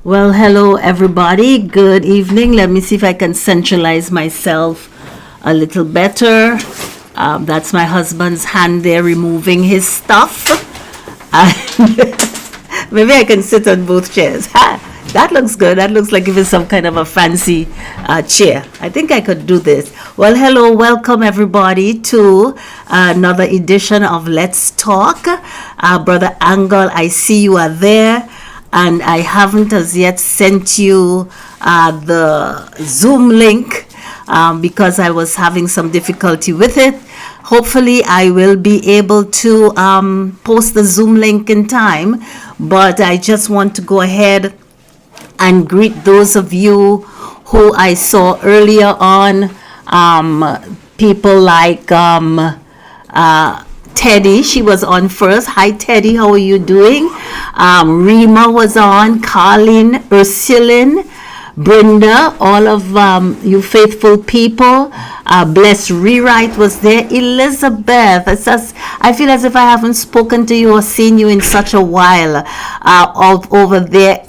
Well, hello everybody. Good evening. Let me see if I can centralize myself a little better. That's my husband's hand there removing his stuff. And maybe I can sit on both chairs. Ha! That looks good. That looks like it's some kind of a fancy chair. I think I could do this. Well, hello. Welcome everybody to another edition of Let's Talk. Brother Angle, I see you are there. And I haven't as yet sent you the Zoom link because I was having some difficulty with it. Hopefully I will be able to post the Zoom link in time, but I just want to go ahead and greet those of you who I saw earlier on, people like Teddy. She was on first. Hi Teddy, how are you doing? Rima was on, Colleen, Ursuline, Brenda, all of you faithful people. Bless Rewrite was there. Elizabeth, I feel as if I haven't spoken to you or seen you in such a while. Over there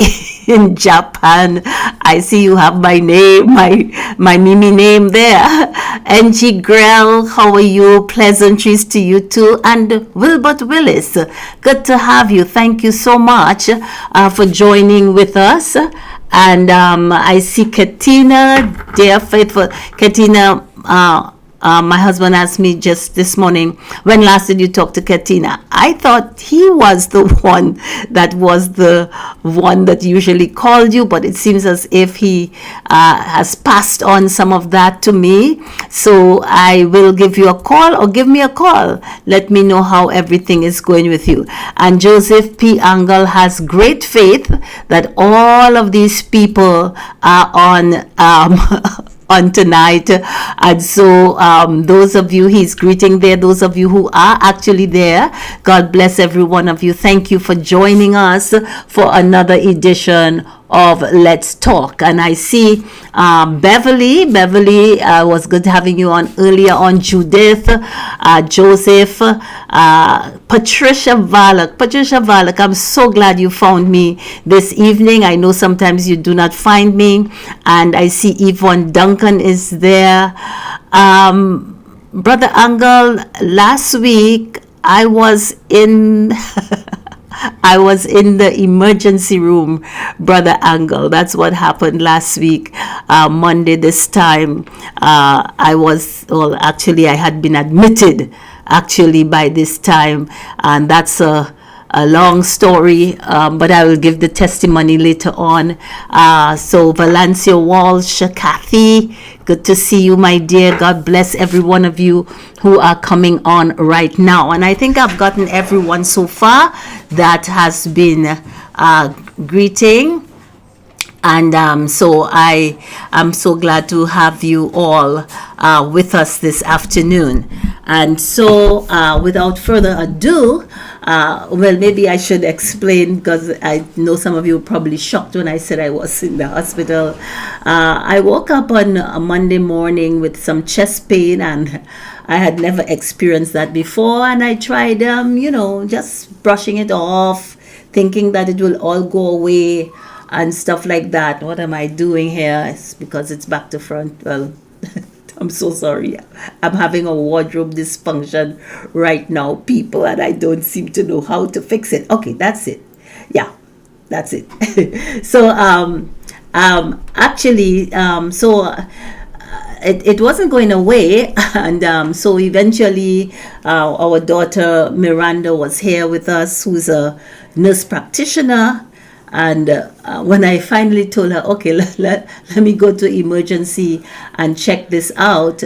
in Japan, I see you have my name, my Mimi name there. NG Grell, how are you? Pleasantries to you too. And Wilbert Willis, good to have you. Thank you so much for joining with us. And I see Katina, dear faithful Katina. My husband asked me just this morning, when last did you talk to Katina? I thought he was the one that usually called you, but it seems as if he has passed on some of that to me. So I will give you a call, or give me a call. Let me know how everything is going with you. And Joseph P. Angle has great faith that all of these people are on tonight. And so those of you he's greeting there, those of you who are actually there, God bless every one of you. Thank you for joining us for another edition of Let's Talk. And I see Beverly was good having you on earlier on. Judith, Joseph, Patricia Valak, I'm so glad you found me this evening. I know sometimes you do not find me. And I see Yvonne Duncan is there. Brother Angle, last week I was in the emergency room, Brother Angle. That's what happened last week, Monday this time. I had been admitted actually by this time, and that's a long story, but I will give the testimony later on. So Valencia Walsh, Kathy, good to see you, my dear. God bless every one of you who are coming on right now. And I think I've gotten everyone so far that has been greeting. And so I am so glad to have you all with us this afternoon. And so without further ado, well, maybe I should explain, because I know some of you were probably shocked when I said I was in the hospital. I woke up on a Monday morning with some chest pain, and I had never experienced that before. And I tried, just brushing it off, thinking that it will all go away and stuff like that. What am I doing here? It's because it's back to front. Well, I'm so sorry. I'm having a wardrobe dysfunction right now, people, and I don't seem to know how to fix it. Okay, that's it. Yeah, that's it. So, it wasn't going away, and so eventually our daughter Miranda was here with us, who's a nurse practitioner. And when I finally told her, okay, let me go to emergency and check this out,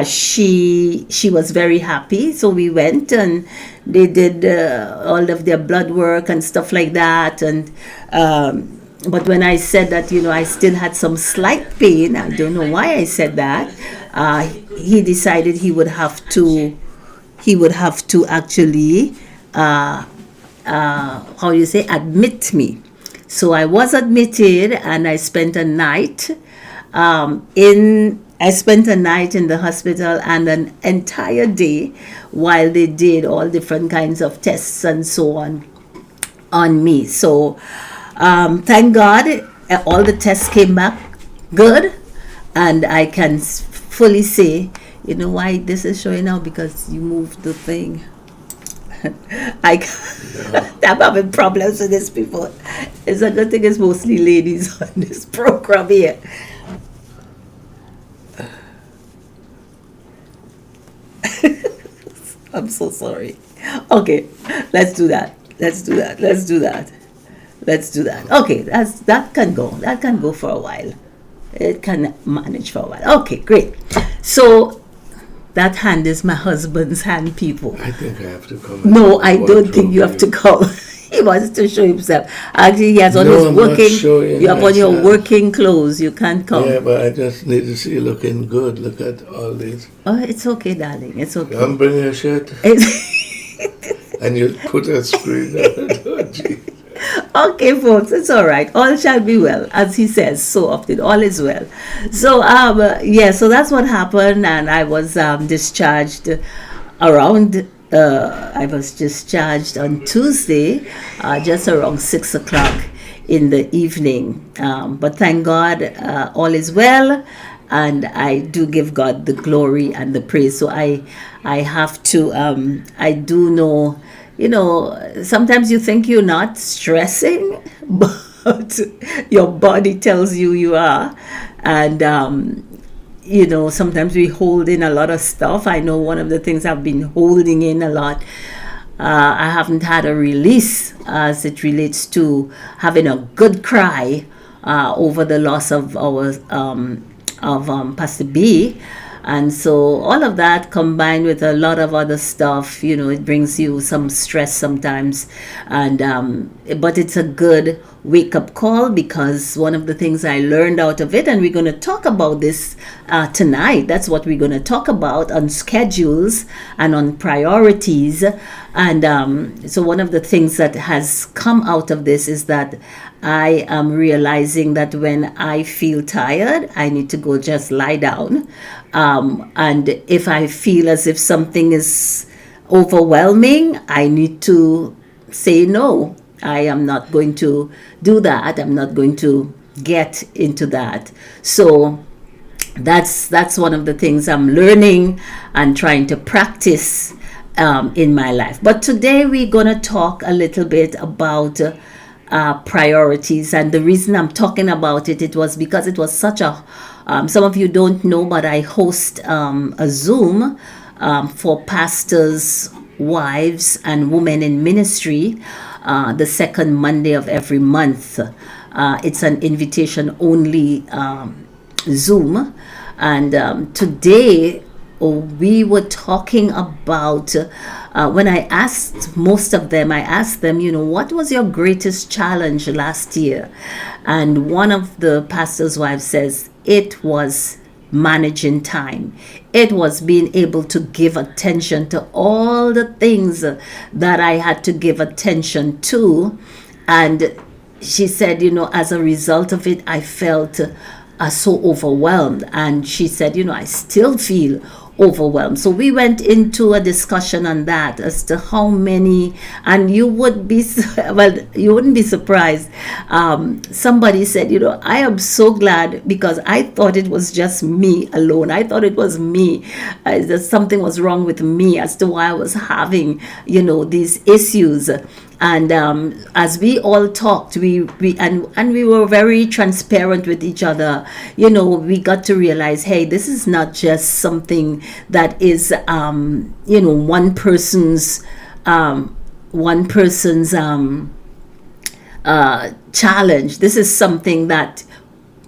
she was very happy. So we went and they did all of their blood work and stuff like that. And but when I said that, I still had some slight pain, I don't know why I said that. He decided he would have to actually, how you say, admit me. So I was admitted, and I spent a night in the hospital, and an entire day while they did all different kinds of tests and so on me. So thank God, all the tests came back good, and I can fully say, you know why this is showing now, because you moved the thing. I'm having problems with this, people. It's a good thing it's mostly ladies on this program here. I'm so sorry. Okay, let's do that. Okay, that can go. That can go for a while. It can manage for a while. Okay, great. So that hand is my husband's hand, people. I think I have to come. No, I don't think you have to come. He wants to show himself. Actually, he has on his working. You have on your working clothes. You can't come. Yeah, but I just need to see you looking good. Look at all these. Oh, it's okay, darling. It's okay. I'm bringing a shirt. And you put a screen on it. Oh, gee. Okay, folks, it's all right. All shall be well, as he says so often. All is well. So, so that's what happened, and I was discharged around. I was discharged on Tuesday, just around 6 o'clock in the evening. But thank God, all is well, and I do give God the glory and the praise. So I have to. I do know. Sometimes you think you're not stressing, but your body tells you are. And, sometimes we hold in a lot of stuff. I know one of the things I've been holding in a lot, I haven't had a release as it relates to having a good cry over the loss of our Pastor B. And so all of that combined with a lot of other stuff, it brings you some stress sometimes. And but it's a good wake-up call, because one of the things I learned out of it, and we're going to talk about this tonight. That's what we're going to talk about, on schedules and on priorities. And so one of the things that has come out of this is that I am realizing that when I feel tired, I need to go just lie down. And if I feel as if something is overwhelming, I need to say no. I am not going to do that. I'm not going to get into that. So that's one of the things I'm learning and trying to practice in my life. But today we're going to talk a little bit about priorities. And the reason I'm talking about it was because it was such a, some of you don't know, but I host a Zoom for pastors, wives, and women in ministry the second Monday of every month. It's an invitation only Zoom. And today we were talking about, when I asked most of them, I asked them, what was your greatest challenge last year? And one of the pastor's wives says, it was managing time. It was being able to give attention to all the things that I had to give attention to. And she said, as a result of it, I felt so overwhelmed. And she said, I still feel overwhelmed. So we went into a discussion on that as to how many, and you wouldn't be surprised. Somebody said, I am so glad, because I thought it was just me alone. I thought it was me, that something was wrong with me as to why I was having, these issues. And as we all talked, we were very transparent with each other. We got to realize, hey, this is not just something that is, one person's challenge. This is something that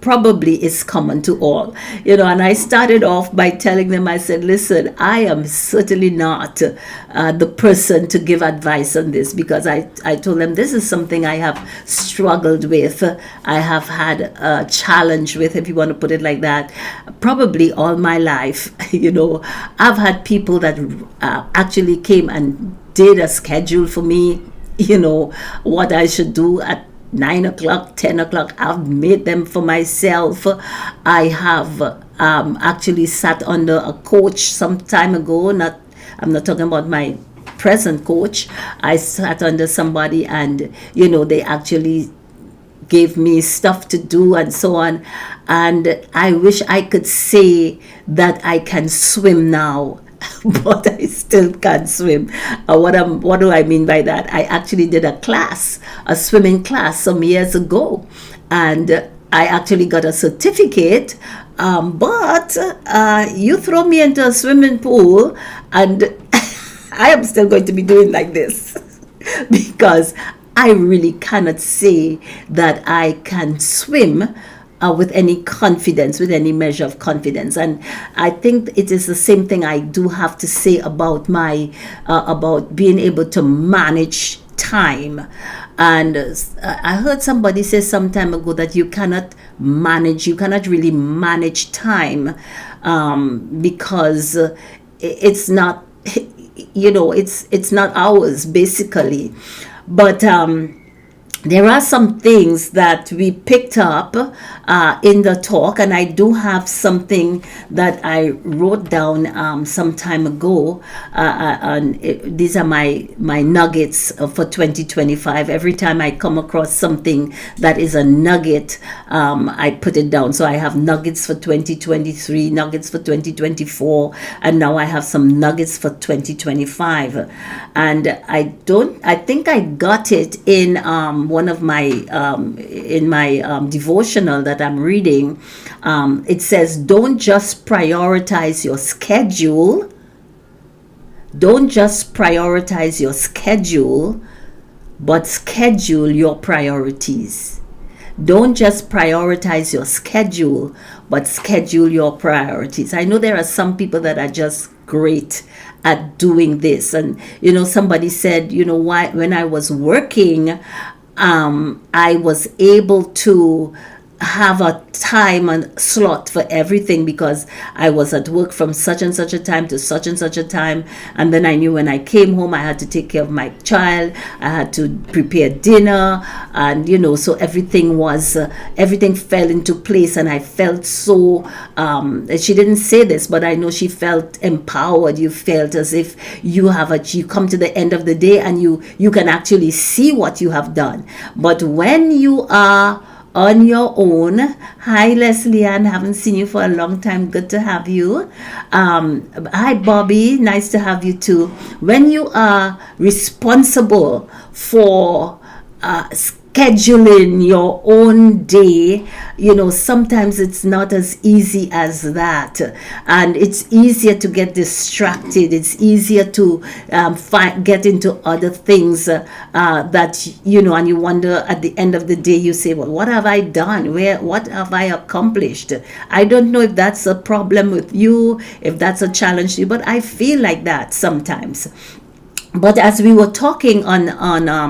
probably is common to all, and I started off by telling them, I said, listen, I am certainly not the person to give advice on this, because I told them this is something I have struggled with. I have had a challenge with, if you want to put it like that, probably all my life. I've had people that actually came and did a schedule for me, what I should do at 9 o'clock, 10 o'clock. I've made them for myself. I have actually sat under a coach some time ago. I'm not talking about my present coach. I sat under somebody, and they actually gave me stuff to do and so on. And I wish I could say that I can swim now, but I still can't swim. What do I mean by that? I actually did a swimming class some years ago, and I actually got a certificate. But you throw me into a swimming pool, and I am still going to be doing like this because I really cannot say that I can swim with any confidence, with any measure of confidence. And I think it is the same thing I do have to say about about being able to manage time. And I heard somebody say some time ago that you cannot really manage time, because it's not, it's not ours, basically. But there are some things that we picked up in the talk, and I do have something that I wrote down some time ago. These are my nuggets for 2025. Every time I come across something that is a nugget, I put it down. So I have nuggets for 2023, nuggets for 2024, and now I have some nuggets for 2025. And I think I got it in one of my in my devotional that I'm reading. It says, don't just prioritize your schedule. Don't just prioritize your schedule, but schedule your priorities. Don't just prioritize your schedule, but schedule your priorities. I know there are some people that are just great at doing this. And, somebody said, why, when I was working, I was able to have a time and slot for everything because I was at work from such and such a time to such and such a time. And then I knew when I came home, I had to take care of my child. I had to prepare dinner, and so everything fell into place. And I felt so, she didn't say this, but I know she felt empowered. You felt as if you come to the end of the day and you can actually see what you have done. But when you are on your own. Hi, Leslie Ann. Haven't seen you for a long time. Good to have you. Hi, Bobby. Nice to have you too. When you are responsible for scheduling your own day, sometimes it's not as easy as that, and it's easier to get distracted. It's easier to get into other things that and you wonder at the end of the day, you say, well, what have I done? What have I accomplished? I don't know if that's a problem with you, if that's a challenge to you, but I feel like that sometimes. But as we were talking on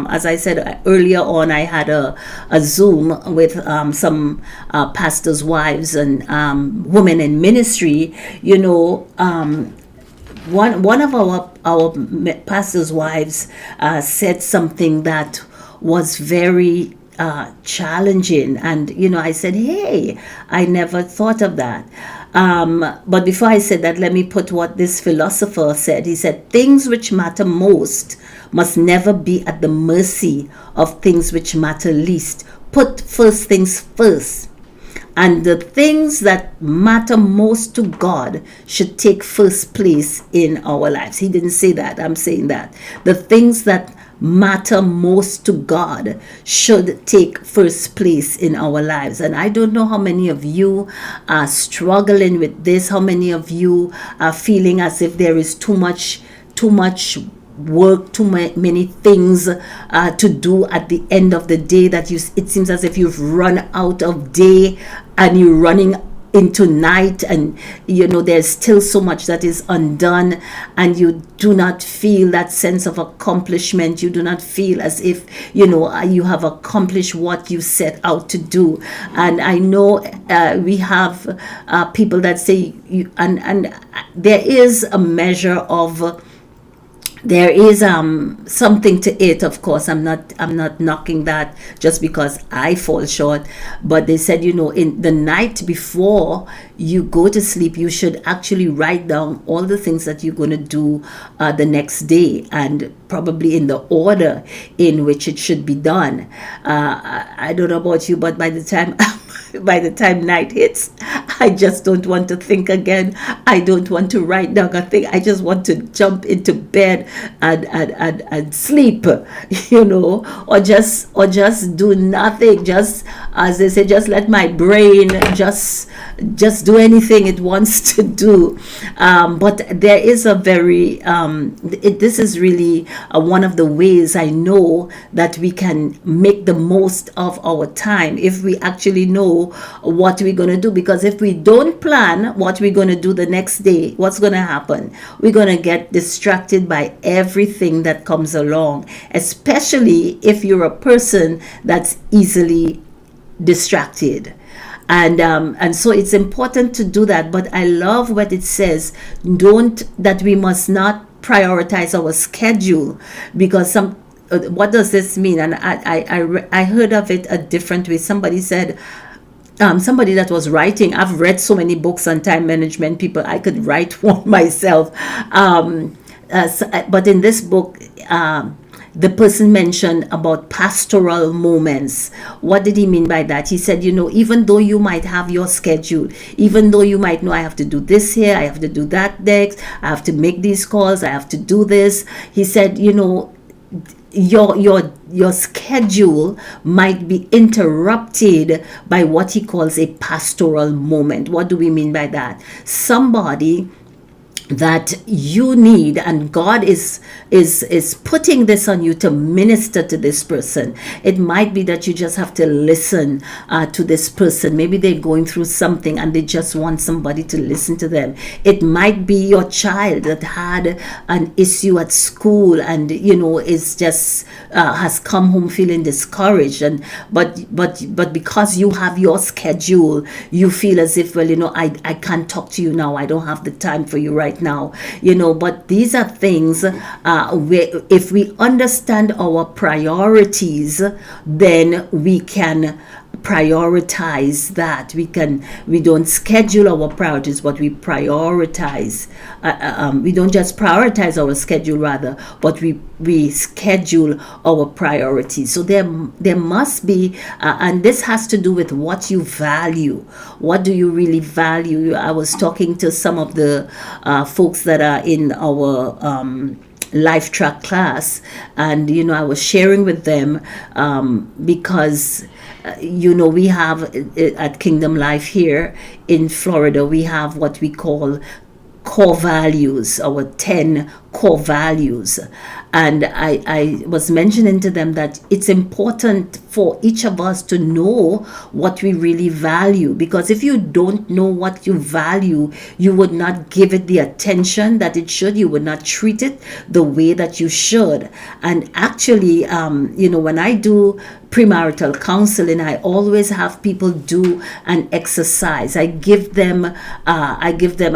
as I said earlier on, I had a Zoom with some pastors' wives and women in ministry. One of our pastors' wives said something that was very challenging, and I said, hey, I never thought of that. But before I said that, let me put what this philosopher said. He said, things which matter most must never be at the mercy of things which matter least. Put first things first. And the things that matter most to God should take first place in our lives. He didn't say that. I'm saying that. The things that matter most to God should take first place in our lives. And I don't know how many of you are struggling with this, how many of you are feeling as if there is too much work, too many things to do at the end of the day, that it seems as if you've run out of day and you're running into night, and there's still so much that is undone, and you do not feel that sense of accomplishment. You do not feel as if you have accomplished what you set out to do. And I know we have people that say and there is a measure of, there is something to it. Of course, I'm not knocking that just because I fall short, but they said, in the night before you go to sleep, you should actually write down all the things that you're going to do the next day, and probably in the order in which it should be done. I don't know about you, but by the time night hits, I just don't want to think again. I don't want to write down a thing. I just want to jump into bed and sleep, or just do nothing. Just, as they say, just let my brain just do anything it wants to do. But there is a very this is really one of the ways I know that we can make the most of our time, if we actually know what we're going to do. Because if we don't plan what we're going to do the next day, what's going to happen? We're going to get distracted by everything that comes along, especially if you're a person that's easily distracted. And so it's important to do that. But I love what it says, that we must not prioritize our schedule, because what does this mean? And I heard of it a different way. Somebody said, somebody that was writing, I've read so many books on time management, people, I could write one myself. But in this book, the person mentioned about pastoral moments. What did he mean by that? He said, even though you might have your schedule, even though you might know, I have to do this here, I have to do that next, I have to make these calls, I have to do this. He said, your schedule might be interrupted by what he calls a pastoral moment. What do we mean by that? Somebody that you need, and God is putting this on you to minister to this person. It might be that you just have to listen to this person. Maybe they're going through something and they just want somebody to listen to them. It might be your child that had an issue at school and is just has come home feeling discouraged, and but because you have your schedule, you feel as if, I can't talk to you now, I don't have the time for you right now, but these are things where, if we understand our priorities, then we can prioritize that. We don't schedule our priorities, but we prioritize. We don't just prioritize our schedule, rather, but we schedule our priorities. So there must be, and this has to do with what you value. What do you really value? I was talking to some of the folks that are in our life track class, and I was sharing with them because we have at Kingdom Life here in Florida, we have what we call core values, our 10 core values. And I was mentioning to them that it's important for each of us to know what we really value, because if you don't know what you value, you would not give it the attention that it should. You would not treat it the way that you should. And actually, when I do premarital counseling, I always have people do an exercise. I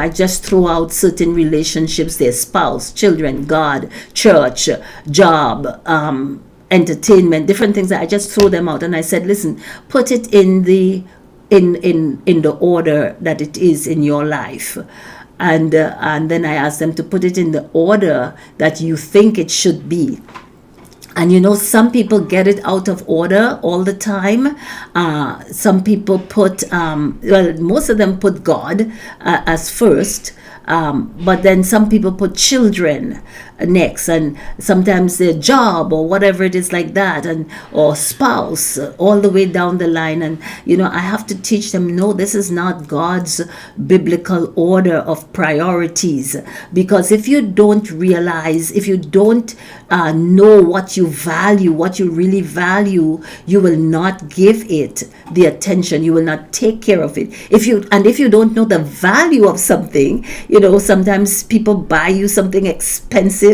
just throw out certain relationships, their spouse, children, God, church, job, entertainment, different things. That I just throw them out, and I said, listen, put it in the order that it is in your life. And then I asked them to put it in the order that you think it should be. And some people get it out of order all the time. Some people put, most of them put God as first. But then some people put children next, and sometimes their job or whatever it is like that, and or spouse, all the way down the line. And I have to teach them, no, this is not God's biblical order of priorities. Because if you don't realize, if you don't know what you value, what you really value, you will not give it the attention. You will not take care of it. If you don't know the value of something, sometimes people buy you something expensive,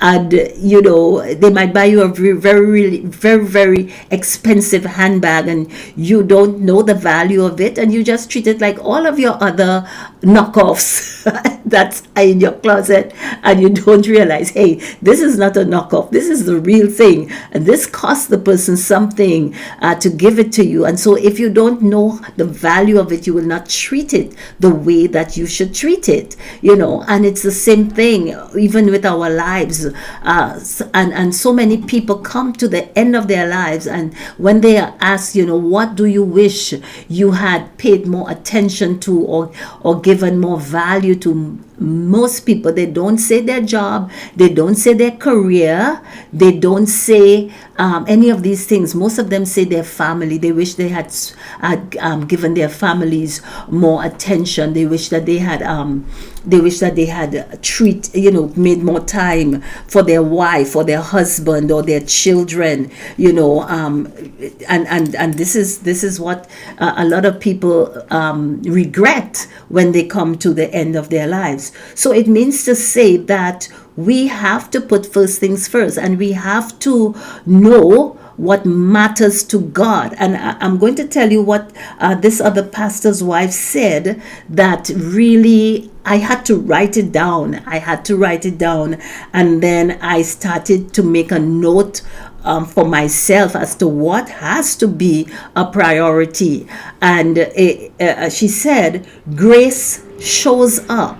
and they might buy you a very, very, very expensive handbag, and you don't know the value of it, and you just treat it like all of your other knockoffs that's in your closet, and you don't realize, hey, this is not a knockoff, this is the real thing, and this costs the person something to give it to you. And so if you don't know the value of it, you will not treat it the way that you should treat it. And it's the same thing even with our lives. And so many people come to the end of their lives, and when they are asked, what do you wish you had paid more attention to, or given more value to, most people, they don't say their job, they don't say their career, they don't say any of these things. Most of them say their family. They wish they had given their families more attention. They wish that they had made more time for their wife or their husband or their children. And this is what a lot of people regret when they come to the end of their lives. So it means to say that we have to put first things first, and we have to know what matters to God. And I'm going to tell you what this other pastor's wife said that really, I had to write it down. And then I started to make a note for myself as to what has to be a priority. And she said, grace shows up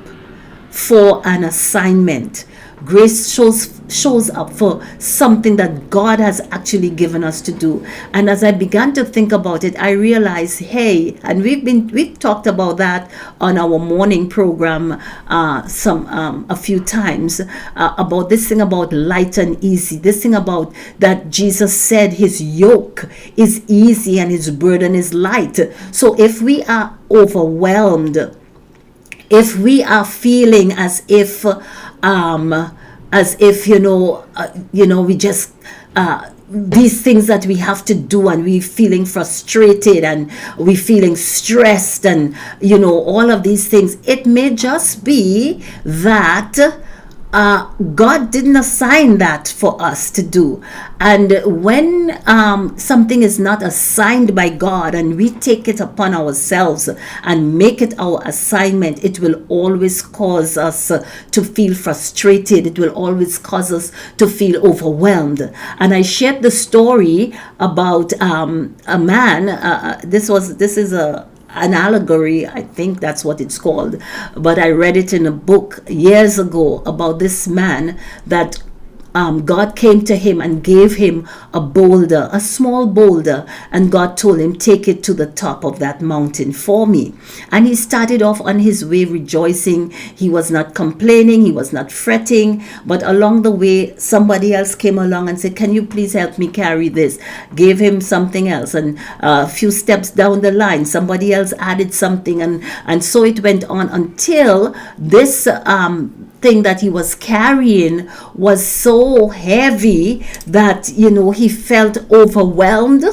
for an assignment. Grace shows up for something that God has actually given us to do. And as I began to think about it, I realized, hey, and we've talked about that on our morning program a few times, about this thing about light and easy, this thing about that Jesus said his yoke is easy and his burden is light. So if we are overwhelmed, if we are feeling as if we just these things that we have to do, and we feeling frustrated, and we feeling stressed, and all of these things, it may just be that God didn't assign that for us to do. And when something is not assigned by God, and we take it upon ourselves and make it our assignment, it will always cause us to feel frustrated. It will always cause us to feel overwhelmed. And I shared the story about a man. This is an allegory, I think that's what it's called, but I read it in a book years ago about this man that God came to him and gave him a boulder, a small boulder, and God told him, take it to the top of that mountain for me. And he started off on his way rejoicing. He was not complaining, he was not fretting, but along the way, somebody else came along and said, can you please help me carry this? Gave him something else, and a few steps down the line, somebody else added something, and so it went on until this thing that he was carrying was so heavy that he felt overwhelmed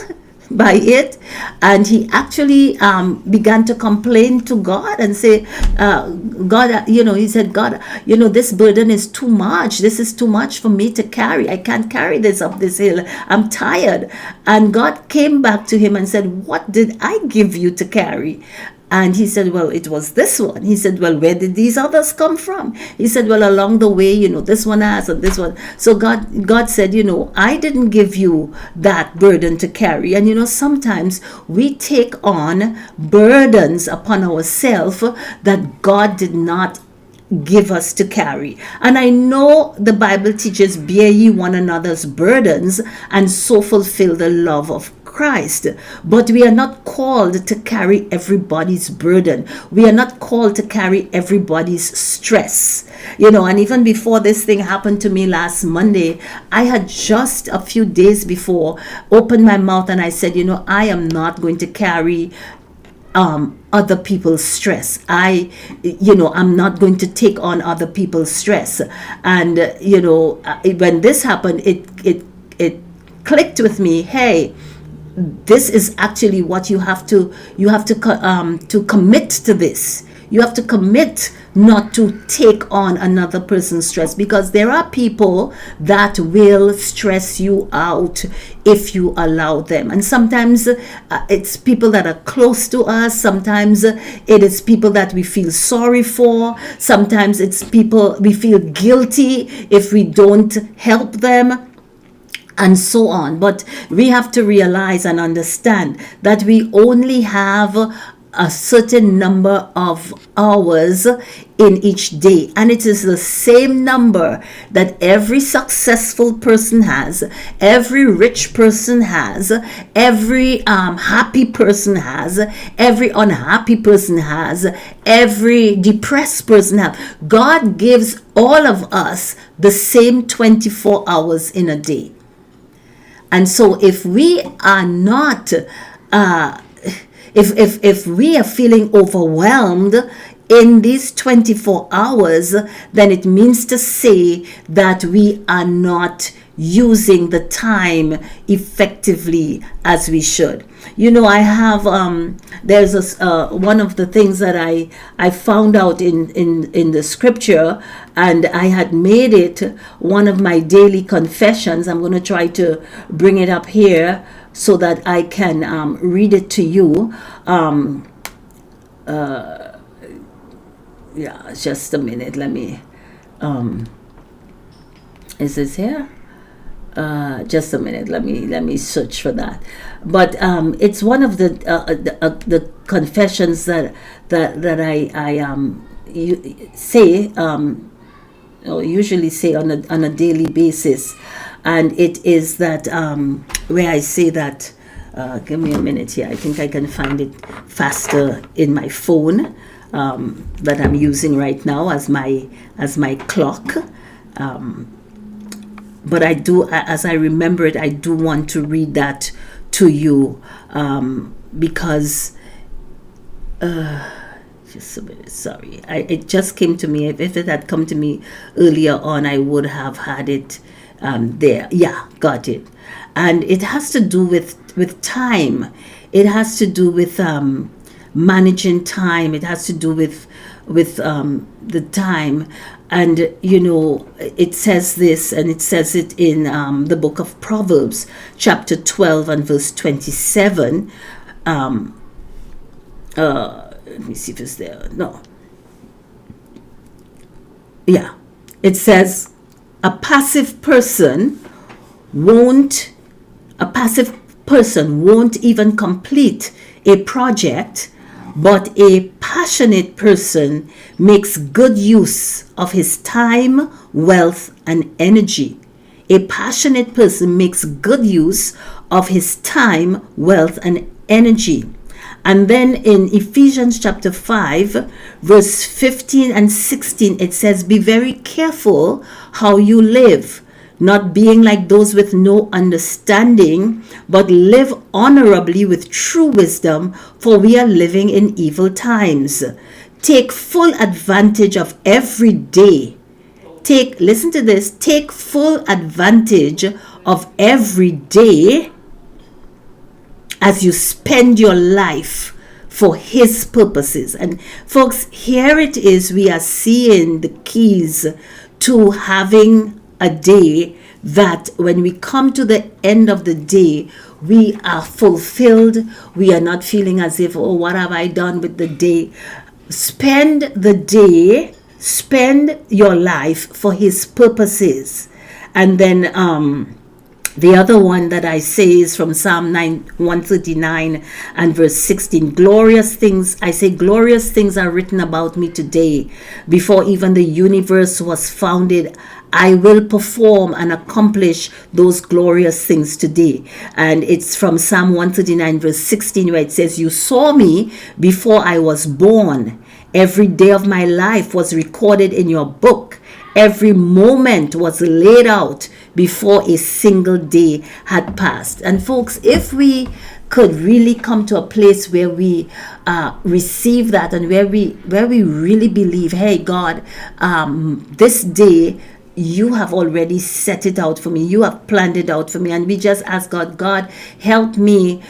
by it, and he actually began to complain to God and say, God, he said, God, this burden is too much. This is too much for me to carry. I can't carry this up this hill. I'm tired. And God came back to him and said, what did I give you to carry? And he said, well, it was this one. He said, well, where did these others come from? He said, well, along the way, this one has, and this one. So God said, I didn't give you that burden to carry. And, sometimes we take on burdens upon ourselves that God did not give us to carry. And I know the Bible teaches, bear ye one another's burdens, and so fulfill the love of Christ, but we are not called to carry everybody's burden. We are not called to carry everybody's stress. And even before this thing happened to me last Monday, I had just a few days before opened my mouth and I said, I am not going to carry other people's stress. I'm not going to take on other people's stress. And when this happened, it clicked with me. Hey, this is actually what you have to commit to this. You have to commit not to take on another person's stress, because there are people that will stress you out if you allow them. And sometimes it's people that are close to us. Sometimes it is people that we feel sorry for. Sometimes it's people we feel guilty if we don't help them, and so on. But we have to realize and understand that we only have a certain number of hours in each day, and it is the same number that every successful person has, every rich person has, every happy person has, every unhappy person has, every depressed person has. God gives all of us the same 24 hours in a day. And so if we are not if we are feeling overwhelmed in these 24 hours, then it means to say that we are not using the time effectively as we should. I have there's one of the things that I found out in the scripture, and I had made it one of my daily confessions. I'm going to try to bring it up here so that I can read it to you. Just a minute. Let me. Is this here? Just a minute. Let me search for that. But it's one of the confessions that I say or usually say on a daily basis, and it is that where I say that. Give me a minute here. I think I can find it faster in my phone that I'm using right now as my clock. But I do, as I remember it, I do want to read that to you because just a minute, sorry. It just came to me. If it had come to me earlier on, I would have had it there. Yeah, got it. And it has to do with time. It has to do with managing time. It has to do with the time. And it says this, and it says it in the book of Proverbs, chapter 12 and verse 27. Let me see if it's there. No. Yeah. It says, a passive person won't even complete a project, but a passionate person makes good use of his time, wealth, and energy. A passionate person makes good use of his time, wealth, and energy. And then in Ephesians chapter 5, verse 15 and 16, it says, be very careful how you live, not being like those with no understanding, but live honorably with true wisdom, for we are living in evil times. Take full advantage of every day. Listen to this, take full advantage of every day as you spend your life for his purposes. And folks, here it is, we are seeing the keys to having a day that when we come to the end of the day, we are fulfilled. We are not feeling as if, oh, what have I done with the day? Spend the day, spend your life for his purposes. And then the other one that I say is from Psalm 139 and verse 16. Glorious things are written about me today. Before even the universe was founded, I will perform and accomplish those glorious things today. And it's from Psalm 139 verse 16, where it says, you saw me before I was born. Every day of my life was recorded in your book. Every moment was laid out before a single day had passed. And folks, if we could really come to a place where we receive that, and where we really believe, hey God, this day you have already set it out for me, you have planned it out for me, and we just ask God, God, help me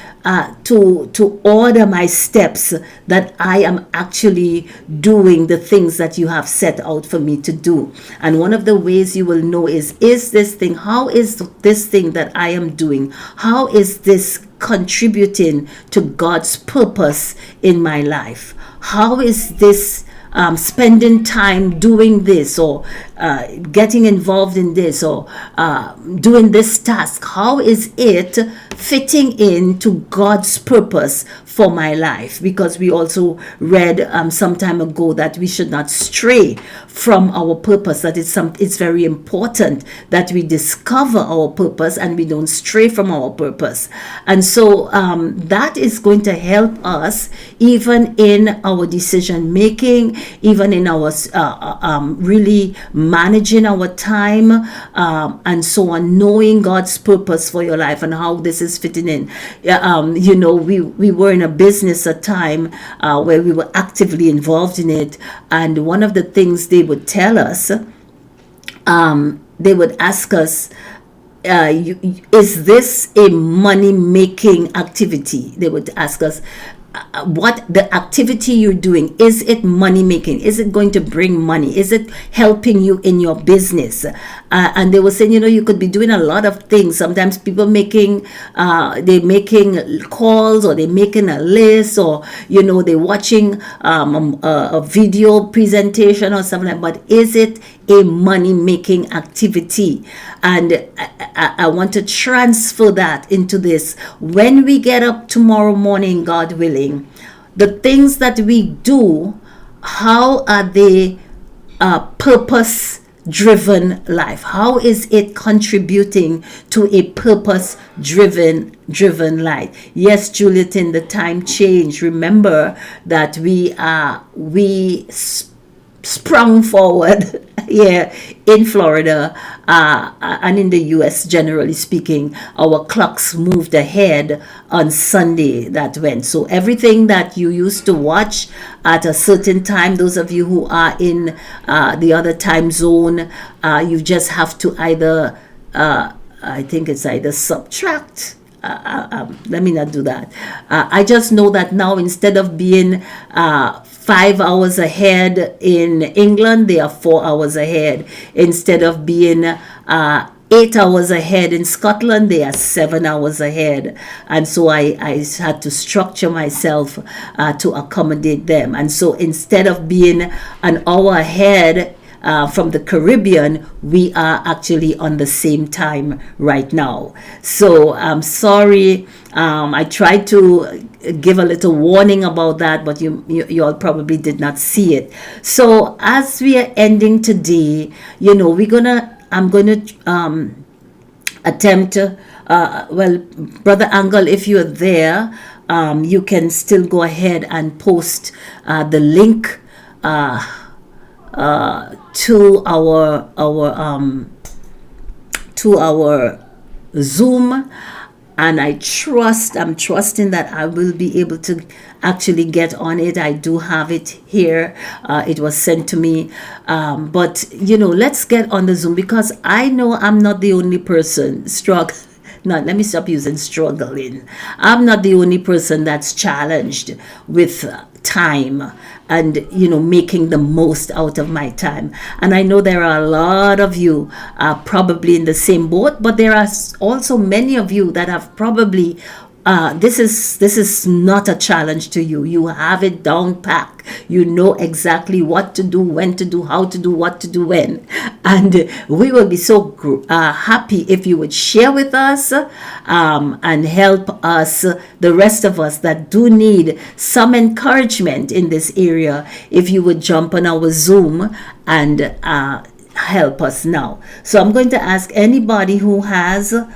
to order my steps, that I am actually doing the things that you have set out for me to do. And one of the ways you will know is this thing, how is this thing that I am doing, how is this contributing to God's purpose in my life? How is this spending time doing this, or getting involved in this, or doing this task? How is it fitting into God's purpose for my life? Because we also read some time ago that we should not stray from our purpose, that it's very important that we discover our purpose and we don't stray from our purpose. And so that is going to help us even in our decision making, even in our really managing our time, and so on, knowing God's purpose for your life and how this is fitting in. We were in a business at time where we were actively involved in it, and one of the things they would tell us, they would ask us, is this a money-making activity? They would ask us, what the activity you're doing, is it money making? Is it going to bring money? Is it helping you in your business? And they were saying, you could be doing a lot of things. Sometimes people they're making calls, or they're making a list, or they're watching a video presentation or something like that. But is it a money making activity? And I want to transfer that into this. When we get up tomorrow morning, God willing, the things that we do, how are they purpose driven life? How is it contributing to a purpose driven life? Yes, Juliet, the time change. Remember that we sprung forward here in Florida, and in the US generally speaking. Our clocks moved ahead on Sunday that went. So everything that you used to watch at a certain time, those of you who are in the other time zone, you just have to either I think it's either subtract. Let me not do that. I just know that now, instead of being 5 hours ahead in England, they are 4 hours ahead. Instead of being 8 hours ahead in Scotland, they are 7 hours ahead. And so I had to structure myself to accommodate them. And so instead of being an hour ahead from the Caribbean, we are actually on the same time right now. So I'm sorry. I tried to give a little warning about that, but you all probably did not see it. So as we are ending today, I'm gonna attempt to, Brother Angle, if you're there, you can still go ahead and post the link to our Zoom, and I'm trusting that I will be able to actually get on it. I do have it here. It was sent to me, but let's get on the Zoom, because I know I'm not the only person struggling. No, let me stop using struggling. I'm not the only person that's challenged with time and making the most out of my time. And I know there are a lot of you probably in the same boat, but there are also many of you that have probably this is not a challenge to you. You have it down pat. You know exactly what to do, when to do, how to do, what to do, when. And we will be so happy if you would share with us and help us, the rest of us that do need some encouragement in this area. If you would jump on our Zoom and help us now. So I'm going to ask anybody who has the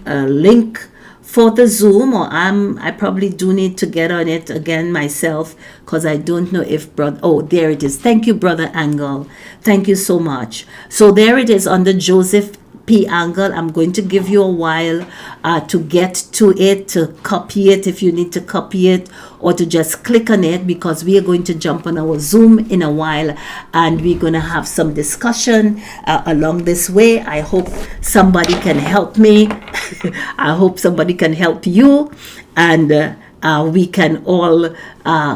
link for the Zoom, or I probably do need to get on it again myself, because I don't know if brother. Oh, there it is. Thank you, Brother Angle. Thank you so much. So there it is on the Joseph P. Angle. I'm going to give you a while to get to it, to copy it if you need to copy it, or to just click on it, because we are going to jump on our Zoom in a while and we're going to have some discussion along this way. I hope somebody can help me. I hope somebody can help you, and we can all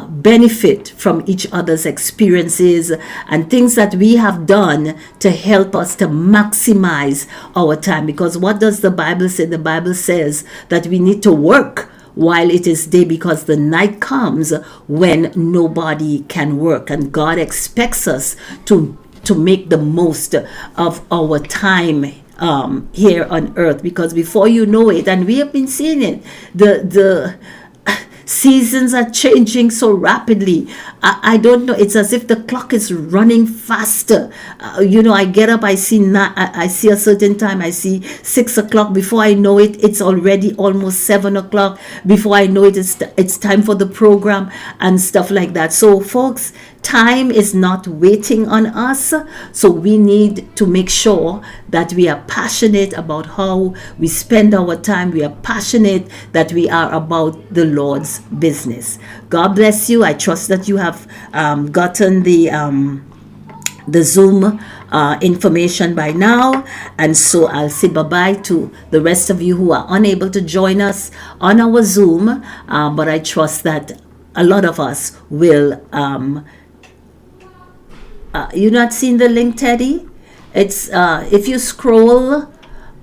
benefit from each other's experiences and things that we have done to help us to maximize our time. Because what does the Bible say? The Bible says that we need to work while it is day, because the night comes when nobody can work, and God expects us to make the most of our time here on earth. Because before you know it, and we have been seeing it, the seasons are changing so rapidly. I don't know. It's as if the clock is running faster. I get up. I see a certain time. I see 6 o'clock. Before I know it, it's already almost 7 o'clock. Before I know it, it's time for the program and stuff like that. So, folks, time is not waiting on us. So we need to make sure that we are passionate about how we spend our time. We are passionate that we are about the Lord's business. God bless you. I trust that you have gotten the Zoom information by now, and so I'll say bye-bye to the rest of you who are unable to join us on our Zoom, but I trust that a lot of us will. You not seen the link, Teddy? It's if you scroll,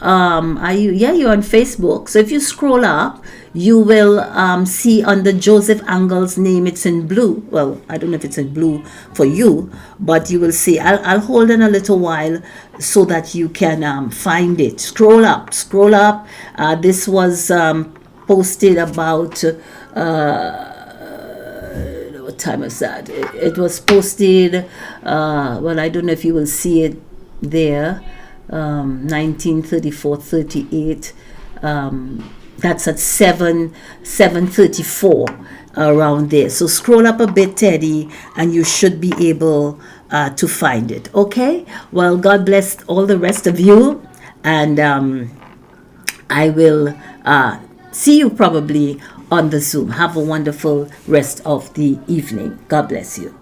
you're on Facebook. So if you scroll up, you will see under Joseph Angle's name, it's in blue. Well, I don't know if it's in blue for you, but you will see. I'll hold on a little while so that you can find it. Scroll up. This was posted about what time is that? It was posted, well, I don't know if you will see it there, 1934-38. That's at 7:34 around there. So scroll up a bit, Teddy, and you should be able to find it. Okay? Well, God bless all the rest of you, and I will see you probably on the Zoom. Have a wonderful rest of the evening. God bless you.